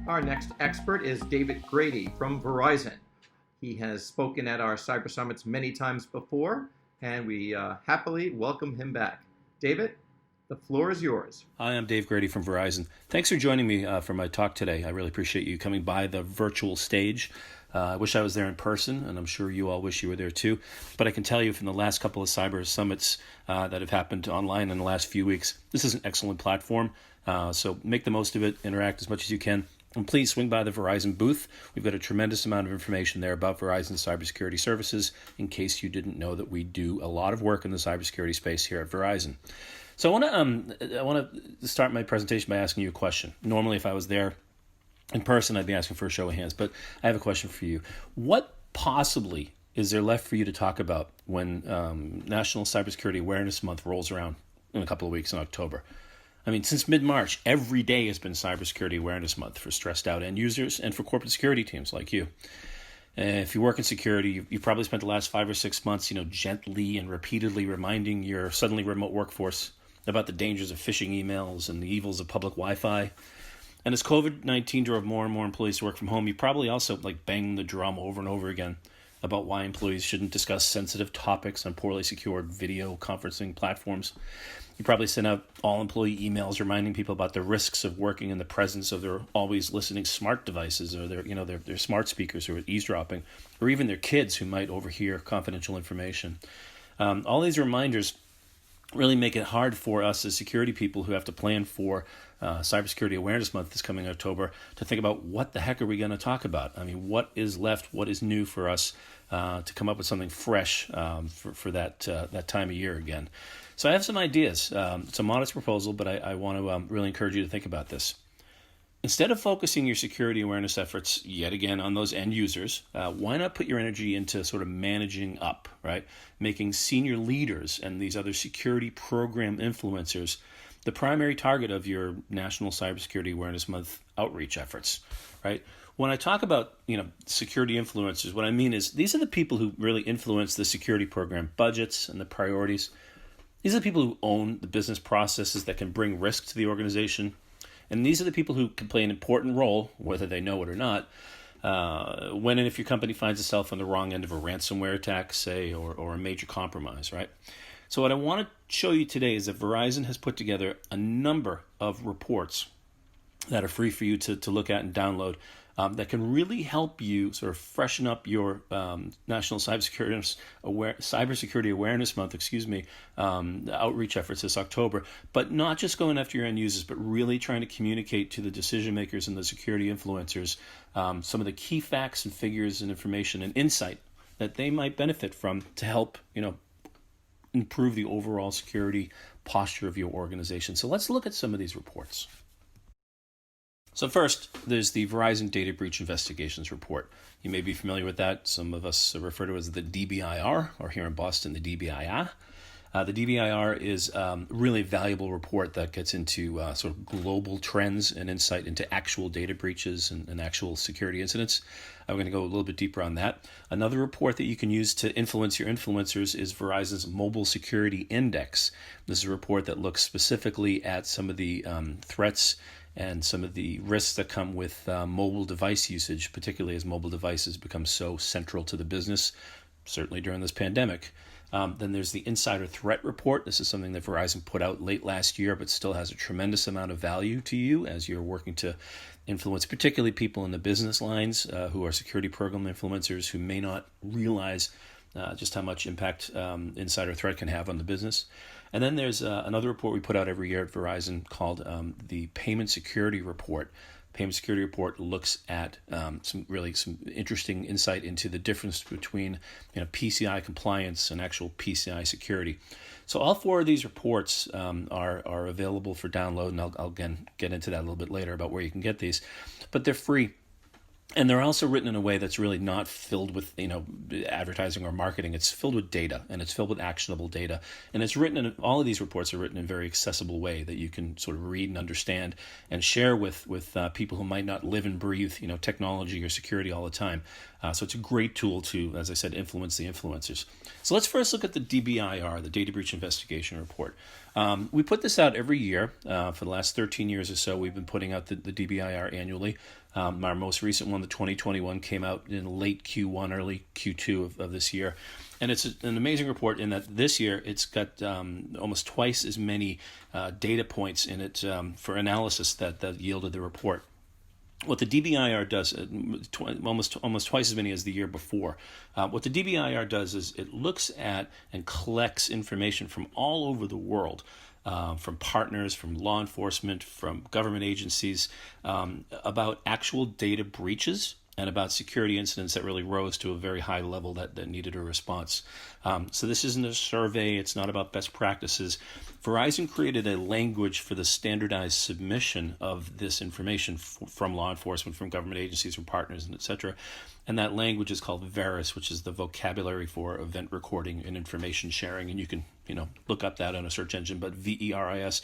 Our next expert is David Grady from Verizon. He has spoken at our Cyber Summits many times before, and we happily welcome him back. David, the floor is yours. Hi, I'm Dave Grady from Verizon. Thanks for joining me for my talk today. I really appreciate you coming by the virtual stage. I wish I was there in person, and I'm sure you all wish you were there too. But I can tell you from the last couple of Cyber Summits that have happened online in the last few weeks, this is an excellent platform. So make the most of it, interact as much as you can. And please swing by the Verizon booth. We've got a tremendous amount of information there about Verizon's cybersecurity services, in case you didn't know that we do a lot of work in the cybersecurity space here at Verizon. So I want to start my presentation by asking you a question. Normally, if I was there in person, I'd be asking for a show of hands, but I have a question for you. What possibly is there left for you to talk about when National Cybersecurity Awareness Month rolls around in a couple of weeks in October? I mean, since mid-March, every day has been Cybersecurity Awareness Month for stressed out end users and for corporate security teams like you. If you work in security, you've probably spent the last 5 or 6 months, gently and repeatedly reminding your suddenly remote workforce about the dangers of phishing emails and the evils of public Wi-Fi. And as COVID-19 drove more and more employees to work from home, you probably also banged the drum over and over again about why employees shouldn't discuss sensitive topics on poorly secured video conferencing platforms. You probably sent out all employee emails reminding people about the risks of working in the presence of their always listening smart devices, or their smart speakers who are eavesdropping, or even their kids who might overhear confidential information. All these reminders really make it hard for us as security people who have to plan for Cybersecurity Awareness Month this coming October to think about what the heck are we going to talk about? I mean, what is left? What is new for us to come up with something fresh for that time of year again? So I have some ideas. It's a modest proposal, but I want to really encourage you to think about this. Instead of focusing your security awareness efforts yet again on those end users, why not put your energy into sort of managing up, right? Making senior leaders and these other security program influencers the primary target of your National Cybersecurity Awareness Month outreach efforts, right? When I talk about, security influencers, what I mean is these are the people who really influence the security program budgets and the priorities. These are the people who own the business processes that can bring risk to the organization. And these are the people who can play an important role, whether they know it or not, when and if your company finds itself on the wrong end of a ransomware attack, say, or a major compromise, right? So what I want to show you today is that Verizon has put together a number of reports that are free for you to look at and download that can really help you sort of freshen up your National Cybersecurity Awareness Month, outreach efforts this October, but not just going after your end users, but really trying to communicate to the decision makers and the security influencers some of the key facts and figures and information and insight that they might benefit from to help, improve the overall security posture of your organization. So let's look at some of these reports. So first, there's the Verizon Data Breach Investigations Report. You may be familiar with that. Some of us refer to it as the DBIR, or here in Boston, the DBIR. The DBIR is a really valuable report that gets into sort of global trends and insight into actual data breaches and actual security incidents. I'm going to go a little bit deeper on that. Another report that you can use to influence your influencers is Verizon's Mobile Security Index. This is a report that looks specifically at some of the threats and some of the risks that come with mobile device usage, particularly as mobile devices become so central to the business, certainly during this pandemic. Then there's the Insider Threat Report. This is something that Verizon put out late last year, but still has a tremendous amount of value to you as you're working to influence particularly people in the business lines who are security program influencers who may not realize just how much impact insider threat can have on the business. And then there's another report we put out every year at Verizon called the Payment Security Report. Payment Security Report looks at some interesting insight into the difference between PCI compliance and actual PCI security. So all four of these reports are available for download, and I'll again get into that a little bit later about where you can get these, but they're free. And they're also written in a way that's really not filled with, advertising or marketing. It's filled with data, and it's filled with actionable data. And it's written all of these reports are written in a very accessible way that you can sort of read and understand and share with people who might not live and breathe, technology or security all the time. So it's a great tool to, as I said, influence the influencers. So let's first look at the DBIR, the Data Breach Investigation Report. We put this out every year. For the last 13 years or so, we've been putting out the DBIR annually. Our most recent one, the 2021, came out in late Q1, early Q2 of this year. And it's an amazing report in that this year it's got almost twice as many data points in it for analysis that yielded the report. What the DBIR does, almost twice as many as the year before. What the DBIR does is it looks at and collects information from all over the world, from partners, from law enforcement, from government agencies, about actual data breaches and about security incidents that really rose to a very high level that needed a response. So this isn't a survey. It's not about best practices. Verizon created a language for the standardized submission of this information from law enforcement, from government agencies, from partners, and et cetera. And that language is called VERIS, which is the vocabulary for event recording and information sharing. And you can, look up that on a search engine, but VERIS.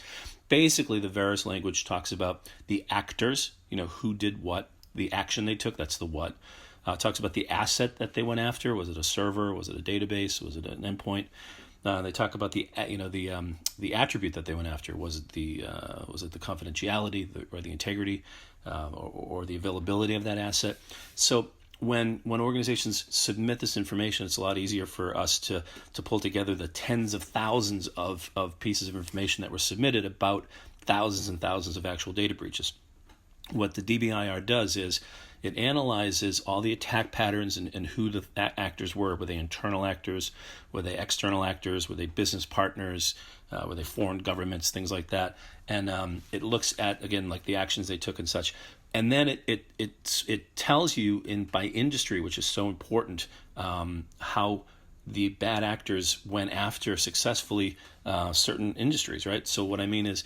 Basically, the VERIS language talks about the actors, who did what, the action they took, that's the what. Talks about the asset that they went after. Was it a server? Was it a database? Was it an endpoint? They talk about the attribute that they went after. Was it the confidentiality or the integrity or the availability of that asset? So when organizations submit this information, it's a lot easier for us to pull together the tens of thousands of pieces of information that were submitted about thousands and thousands of actual data breaches. What the DBIR does is it analyzes all the attack patterns and who the actors were. Were they internal actors? Were they external actors? Were they business partners? Were they foreign governments? Things like that. And it looks at, again, like the actions they took and such. And then it tells you by industry, which is so important, how the bad actors went after successfully certain industries, right? So what I mean is,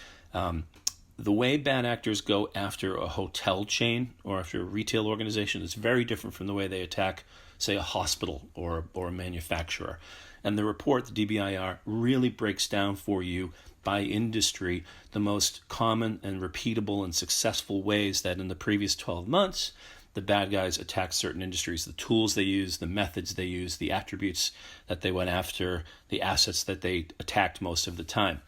the way bad actors go after a hotel chain or after a retail organization is very different from the way they attack, say, a hospital or a manufacturer. And the report, the DBIR, really breaks down for you by industry the most common and repeatable and successful ways that in the previous 12 months, the bad guys attacked certain industries, the tools they used, the methods they used, the attributes that they went after, the assets that they attacked most of the time.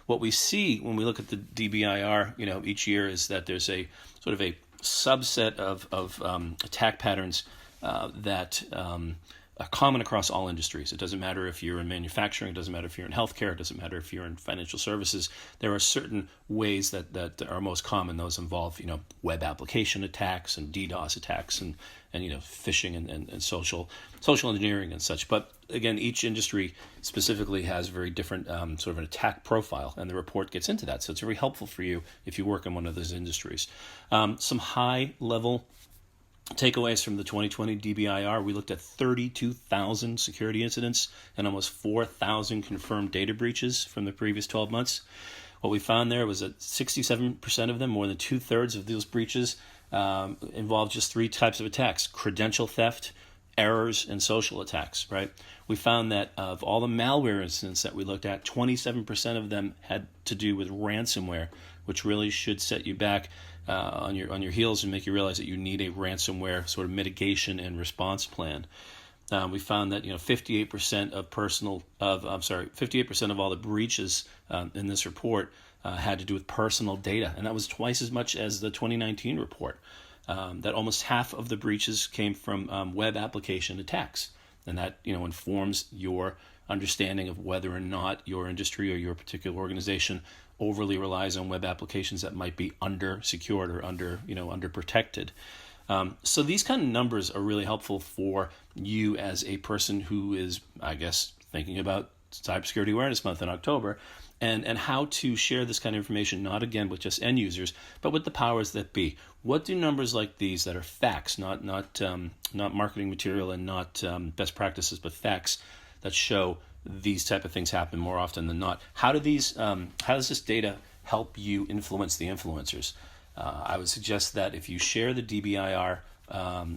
What we see when we look at the DBIR, each year is that there's a sort of a subset of attack patterns that are common across all industries. It doesn't matter if you're in manufacturing, it doesn't matter if you're in healthcare, it doesn't matter if you're in financial services. There are certain ways that are most common. Those involve, web application attacks and DDoS attacks and phishing and social engineering and such. But again, each industry specifically has very different sort of an attack profile, and the report gets into that. So it's very helpful for you if you work in one of those industries. Some high-level takeaways from the 2020 DBIR: we looked at 32,000 security incidents and almost 4,000 confirmed data breaches from the previous 12 months. What we found there was that 67% of them, more than two-thirds of those breaches, involved just three types of attacks: credential theft, errors, and social attacks, right? We found that of all the malware incidents that we looked at, 27% of them had to do with ransomware, which really should set you back on your heels and make you realize that you need a ransomware sort of mitigation and response plan. We found that 58% of 58% of all the breaches in this report had to do with personal data, and that was twice as much as the 2019 report. That almost half of the breaches came from web application attacks, and that informs your understanding of whether or not your industry or your particular organization overly relies on web applications that might be under secured or under protected. So these kind of numbers are really helpful for you as a person who is, I guess, thinking about Cybersecurity Awareness Month in October, and how to share this kind of information, not again with just end users, but with the powers that be. What do numbers like these that are facts, not marketing material and not best practices, but facts that show these type of things happen more often than not? How does this data help you influence the influencers? I would suggest that if you share the DBIR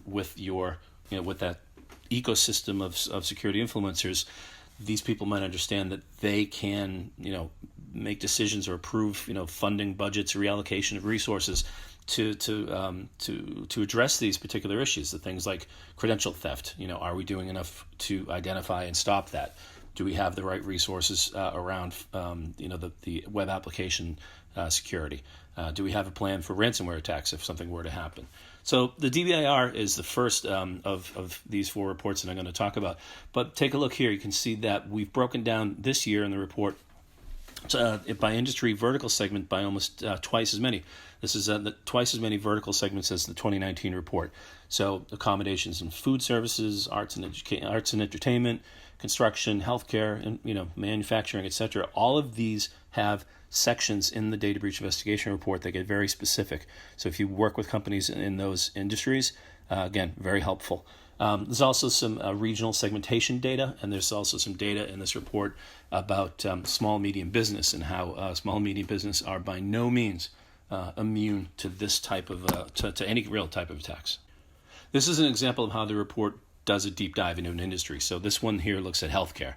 with your, with that ecosystem of security influencers, these people might understand that they can, make decisions or approve, funding budgets or reallocation of resources to address these particular issues. The things like credential theft. Are we doing enough to identify and stop that? Do we have the right resources around, the web application security? Do we have a plan for ransomware attacks if something were to happen? So the DBIR is the first of these 4 reports that I'm going to talk about. But take a look here. You can see that we've broken down this year in the report by industry vertical segment by almost twice as many. This is twice as many vertical segments as the 2019 report. So accommodations and food services, arts and entertainment, construction, healthcare, and manufacturing, etc. All of these have sections in the data breach investigation report that get very specific. So if you work with companies in those industries, again, very helpful. There's also some regional segmentation data, and there's also some data in this report about small medium business and how small medium business are by no means immune to this type of to any real type of attacks. This is an example of how the report does a deep dive into an industry. So this one here looks at healthcare.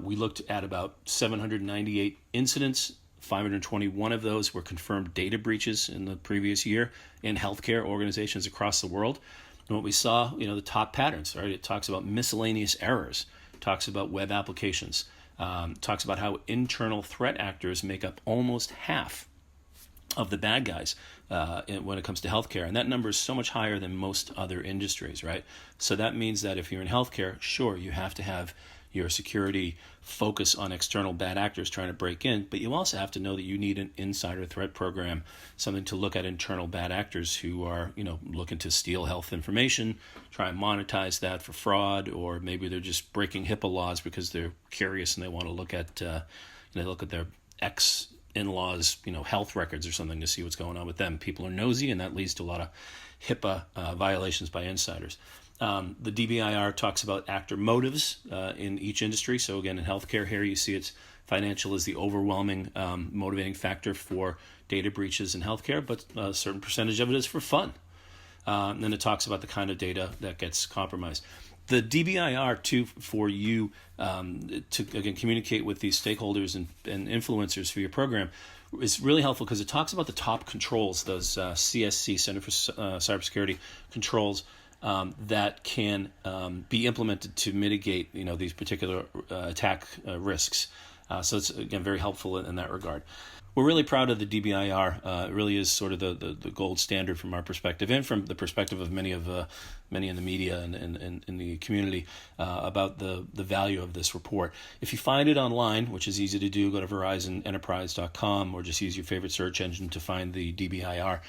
We looked at about 798 incidents. 521 of those were confirmed data breaches in the previous year in healthcare organizations across the world. And what we saw, the top patterns, right? It talks about miscellaneous errors, talks about web applications, talks about how internal threat actors make up almost half of the bad guys when it comes to healthcare. And that number is so much higher than most other industries, right? So that means that if you're in healthcare, sure, you have to have your security focus on external bad actors trying to break in, but you also have to know that you need an insider threat program, something to look at internal bad actors who are, looking to steal health information, try and monetize that for fraud, or maybe they're just breaking HIPAA laws because they're curious and they want to look at, their ex-in-laws, health records or something to see what's going on with them. People are nosy, and that leads to a lot of HIPAA violations by insiders. The DBIR talks about actor motives in each industry. So again, in healthcare here, you see it's financial is the overwhelming motivating factor for data breaches in healthcare, but a certain percentage of it is for fun. And then it talks about the kind of data that gets compromised. The DBIR, too, for you to, again, communicate with these stakeholders and influencers for your program is really helpful because it talks about the top controls, those CSC, Center for Cybersecurity controls, that can be implemented to mitigate, these particular attack risks. So it's, again, very helpful in that regard. We're really proud of the DBIR. It really is sort of the gold standard from our perspective and from the perspective of many in the media and in the community about the value of this report. If you find it online, which is easy to do, go to VerizonEnterprise.com or just use your favorite search engine to find the DBIR.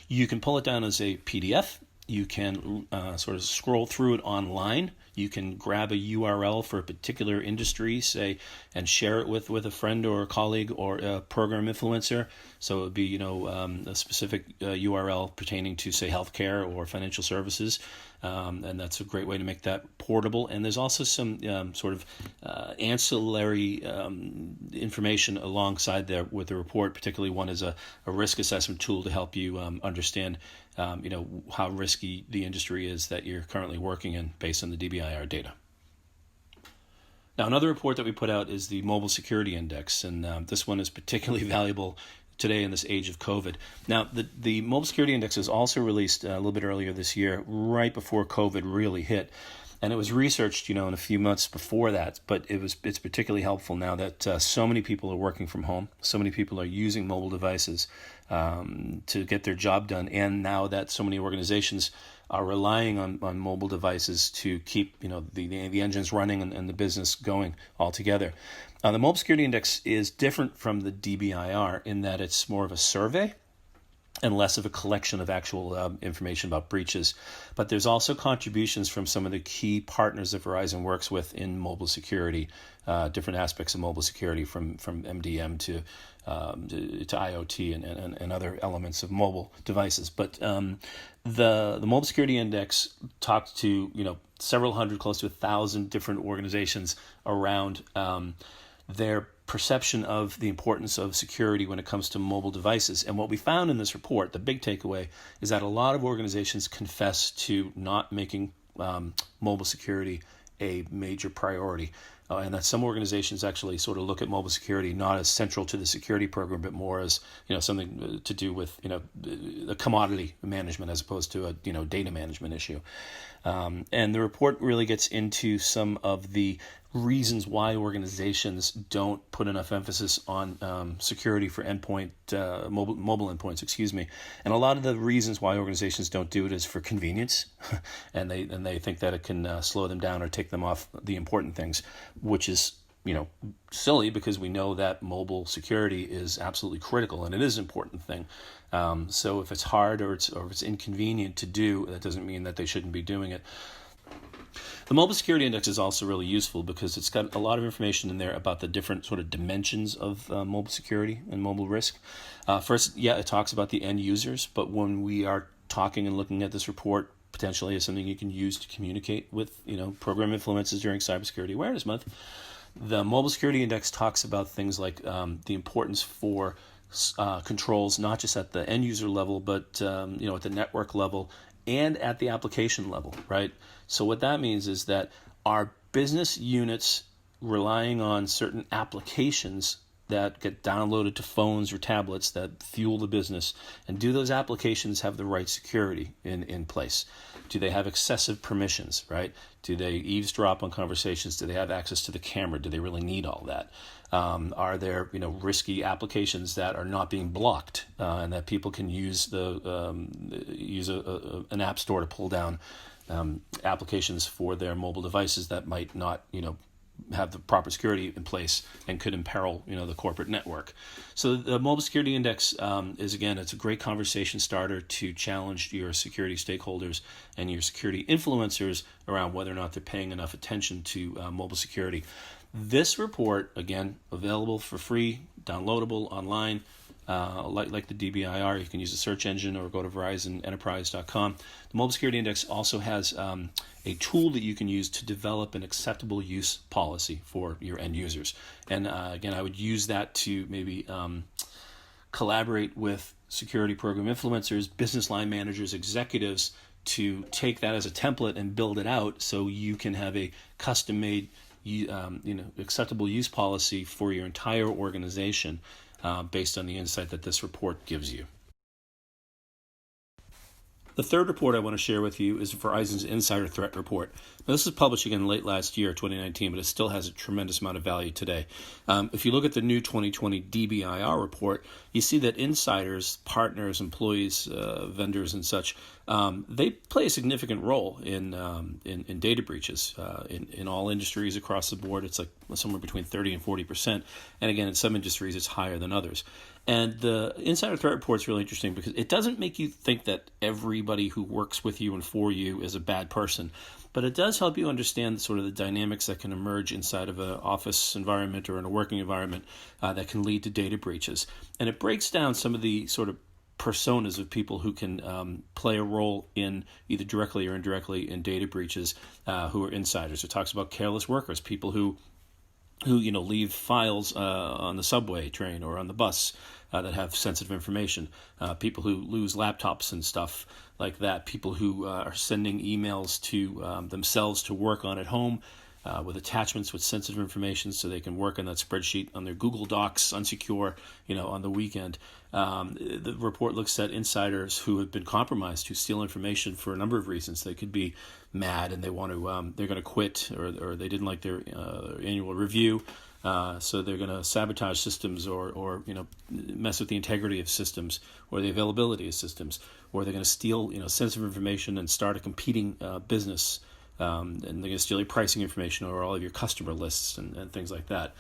You can pull it down as a PDF. You can sort of scroll through it online. You can grab a URL for a particular industry, say, and share it with a friend or a colleague or a program influencer. So it would be, a specific URL pertaining to, say, healthcare or financial services. And that's a great way to make that portable. And there's also some sort of ancillary information alongside there with the report. Particularly one is a risk assessment tool to help you understand how risky the industry is that you're currently working in based on the DBIR data. Now, another report that we put out is the Mobile Security Index, and this one is particularly valuable today in this age of COVID. Now, the Mobile Security Index was also released a little bit earlier this year, right before COVID really hit. And it was researched, in a few months before that, but it's particularly helpful now that so many people are working from home, so many people are using mobile devices to get their job done, and now that so many organizations are relying on mobile devices to keep the engines running and the business going all together. The Mobile Security Index is different from the DBIR in that it's more of a survey and less of a collection of actual information about breaches. But there's also contributions from some of the key partners that Verizon works with in mobile security, different aspects of mobile security from MDM to IoT and other elements of mobile devices. But the Mobile Security Index talked to several hundred, close to 1,000 different organizations around their perception of the importance of security when it comes to mobile devices. And what we found in this report, the big takeaway, is that a lot of organizations confess to not making mobile security a major priority. And that some organizations actually sort of look at mobile security not as central to the security program, but more as something to do with the commodity management as opposed to a data management issue. And the report really gets into some of the reasons why organizations don't put enough emphasis on security for mobile endpoints, and a lot of the reasons why organizations don't do it is for convenience, and they think that it can slow them down or take them off the important things, which is silly, because we know that mobile security is absolutely critical and it is an important thing. So if it's hard or it's inconvenient to do, that doesn't mean that they shouldn't be doing it. The Mobile Security Index is also really useful because it's got a lot of information in there about the different sort of dimensions of mobile security and mobile risk. First, it talks about the end users, but when we are talking and looking at this report, potentially as something you can use to communicate with, program influences during Cybersecurity Awareness Month, the Mobile Security Index talks about things like the importance for controls, not just at the end user level, but at the network level and at the application level, right? So what that means is that our business units relying on certain applications that get downloaded to phones or tablets that fuel the business, and do those applications have the right security in place? Do they have excessive permissions, right? Do they eavesdrop on conversations? Do they have access to the camera? Do they really need all that? Are there risky applications that are not being blocked and that people can use an app store to pull down applications for their mobile devices that might not have the proper security in place and could imperil the corporate network? So the Mobile Security Index it's a great conversation starter to challenge your security stakeholders and your security influencers around whether or not they're paying enough attention to mobile security. This report, again, available for free, downloadable online, like the DBIR. You can use the search engine or go to VerizonEnterprise.com. The Mobile Security Index also has a tool that you can use to develop an acceptable use policy for your end users. And again, I would use that to maybe collaborate with security program influencers, business line managers, executives, to take that as a template and build it out so you can have a custom-made acceptable use policy for your entire organization based on the insight that this report gives you. The third report I want to share with you is Verizon's Insider Threat Report. Now, this was published again late last year, 2019, but it still has a tremendous amount of value today. If you look at the new 2020 DBIR report, you see that insiders, partners, employees, vendors, and such, they play a significant role in data breaches. In all industries across the board, it's like somewhere between 30 and 40%. And again, in some industries, it's higher than others. And the Insider Threat Report is really interesting because it doesn't make you think that everybody who works with you and for you is a bad person, but it does help you understand sort of the dynamics that can emerge inside of an office environment or in a working environment that can lead to data breaches. And it breaks down some of the sort of personas of people who can play a role in either directly or indirectly in data breaches who are insiders. It talks about careless workers, people who leave files on the subway train or on the bus that have sensitive information, people who lose laptops and stuff like that, people who are sending emails to themselves to work on at home with attachments with sensitive information so they can work on that spreadsheet on their Google Docs unsecure, on the weekend. The report looks at insiders who have been compromised, who steal information for a number of reasons. They could be mad and they want to, they're going to quit, or they didn't like their annual review, so they're going to sabotage systems or mess with the integrity of systems or the availability of systems, or they're going to steal sensitive information and start a competing business. And they're going to steal your pricing information or all of your customer lists and things like that.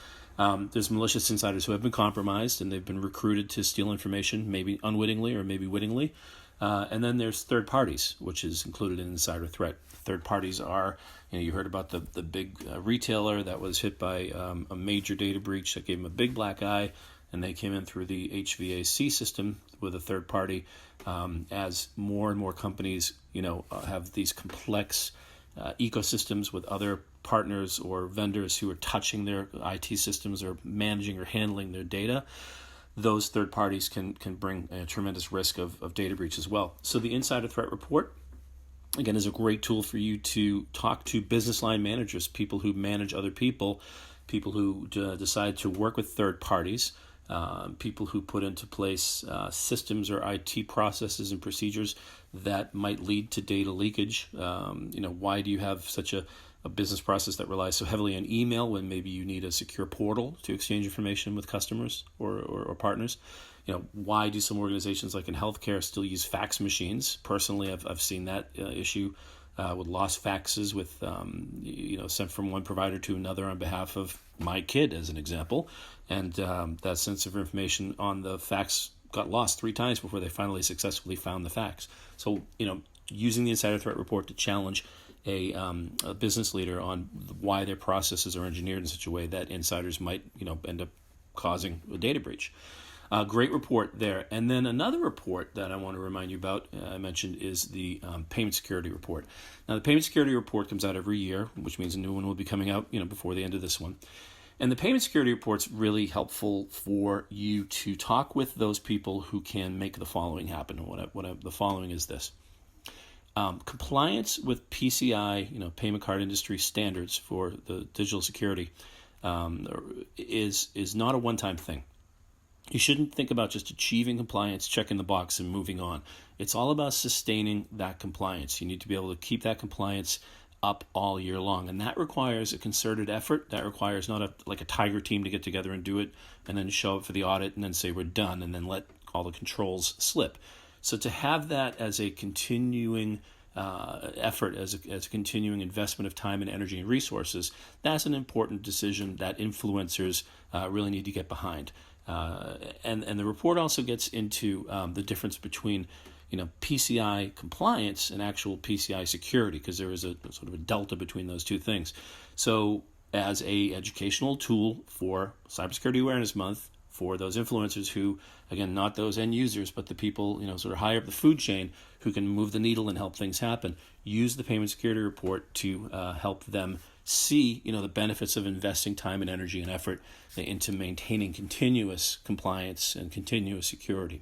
There's malicious insiders who have been compromised and they've been recruited to steal information, maybe unwittingly or maybe wittingly. And then there's third parties, which is included in insider threat. Third parties are, you heard about the big retailer that was hit by a major data breach that gave them a big black eye, and they came in through the HVAC system with a third party. As more and more companies, have these complex ecosystems with other partners or vendors who are touching their IT systems or managing or handling their data, those third parties can bring a tremendous risk of data breach as well. So the Insider Threat Report, again, is a great tool for you to talk to business line managers, people who manage other people who decide to work with third parties, people who put into place systems or IT processes and procedures that might lead to data leakage. Why do you have such a a business process that relies so heavily on email when maybe you need a secure portal to exchange information with customers or partners. Why do some organizations like in healthcare still use fax machines? Personally, I've seen that issue with lost faxes with sent from one provider to another on behalf of my kid, as an example, and that sensitive information on the fax got lost 3 times before they finally successfully found the fax. So using the insider threat report to challenge a business leader on why their processes are engineered in such a way that insiders might end up causing a data breach. Great report there. And then another report that I want to remind you about, I mentioned, is the payment security report. Now, the payment security report comes out every year, which means a new one will be coming out before the end of this one. And the payment security report's really helpful for you to talk with those people who can make the following happen. The following is this. Compliance with PCI, payment card industry standards for the digital security is not a one-time thing. You shouldn't think about just achieving compliance, checking the box, and moving on. It's all about sustaining that compliance. You need to be able to keep that compliance up all year long, and that requires a concerted effort. That requires not a tiger team to get together and do it and then show up for the audit and then say we're done and then let all the controls slip. So to have that as a continuing effort, as a continuing investment of time and energy and resources, that's an important decision that influencers really need to get behind. And the report also gets into the difference between PCI compliance and actual PCI security, because there is a sort of a delta between those two things. So as a educational tool for Cybersecurity Awareness Month, for those influencers who, again, not those end users, but the people sort of higher up the food chain who can move the needle and help things happen, use the payment security report to help them see the benefits of investing time and energy and effort into maintaining continuous compliance and continuous security.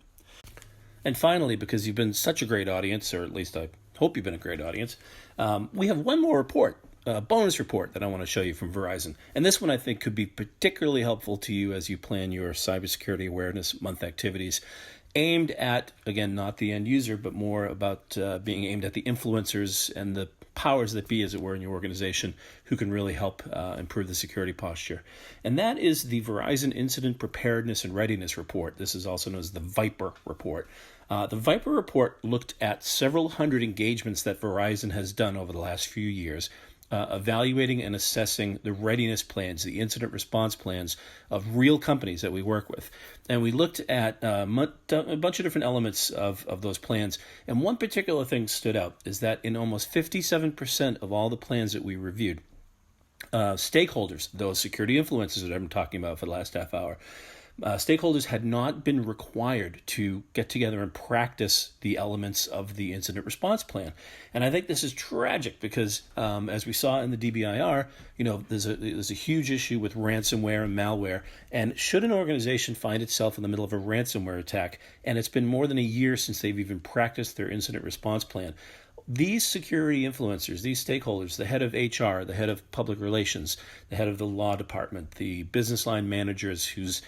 And finally, because you've been such a great audience, or at least I hope you've been a great audience, we have one more report, a bonus report that I want to show you from Verizon. And this one I think could be particularly helpful to you as you plan your Cybersecurity Awareness Month activities, aimed at, again, not the end user, but more about being aimed at the influencers and the powers that be, as it were, in your organization who can really help improve the security posture. And that is the Verizon Incident Preparedness and Readiness Report. This is also known as the VIPR report. The VIPR report looked at several hundred engagements that Verizon has done over the last few years, evaluating and assessing the readiness plans, the incident response plans of real companies that we work with. And we looked at a bunch of different elements of those plans. And one particular thing stood out is that in almost 57% of all the plans that we reviewed, stakeholders, those security influencers that I've been talking about for the last half hour, stakeholders had not been required to get together and practice the elements of the incident response plan. And I think this is tragic because, as we saw in the DBIR, there's a huge issue with ransomware and malware. And should an organization find itself in the middle of a ransomware attack, and it's been more than a year since they've even practiced their incident response plan, these security influencers, these stakeholders, the head of HR, the head of public relations, the head of the law department, the business line managers whose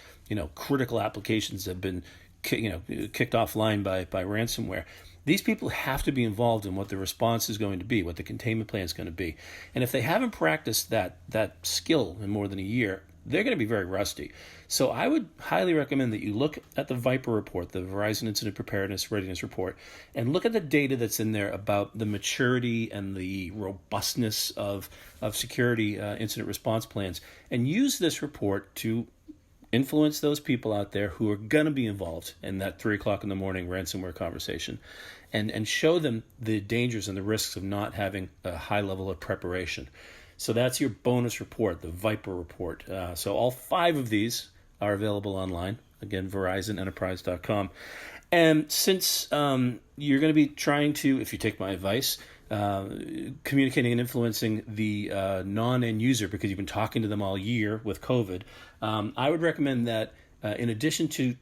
critical applications have been kicked offline by ransomware, these people have to be involved in what the response is going to be, what the containment plan is going to be. And if they haven't practiced that skill in more than a year, they're going to be very rusty. So I would highly recommend that you look at the VIPR report, the Verizon Incident Preparedness Readiness Report, and look at the data that's in there about the maturity and the robustness of security incident response plans, and use this report to influence those people out there who are going to be involved in that 3 o'clock in the morning ransomware conversation, and show them the dangers and the risks of not having a high level of preparation. So that's your bonus report, the VIPR report. So all 5 of these are available online. Again, VerizonEnterprise.com. And since you're going to be trying to, if you take my advice, communicating and influencing the non-end user, because you've been talking to them all year with COVID, I would recommend that in addition to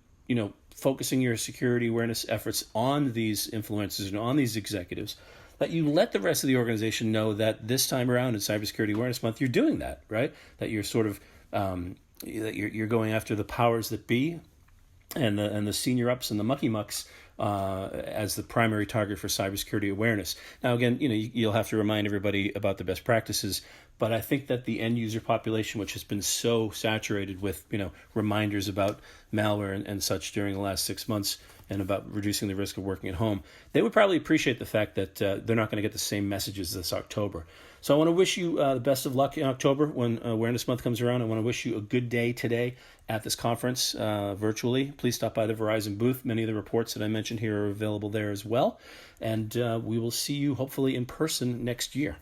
focusing your security awareness efforts on these influencers and on these executives, that you let the rest of the organization know that this time around in Cybersecurity Awareness Month, you're doing that, right? That you're sort of that you're going after the powers that be, and the senior ups and the mucky mucks as the primary target for cybersecurity awareness. Now, again, you'll have to remind everybody about the best practices, but I think that the end user population, which has been so saturated with reminders about malware and such during the last 6 months, and about reducing the risk of working at home, they would probably appreciate the fact that they're not going to get the same messages this October. So I want to wish you the best of luck in October when Awareness Month comes around. I want to wish you a good day today at this conference virtually. Please stop by the Verizon booth. Many of the reports that I mentioned here are available there as well. And we will see you hopefully in person next year.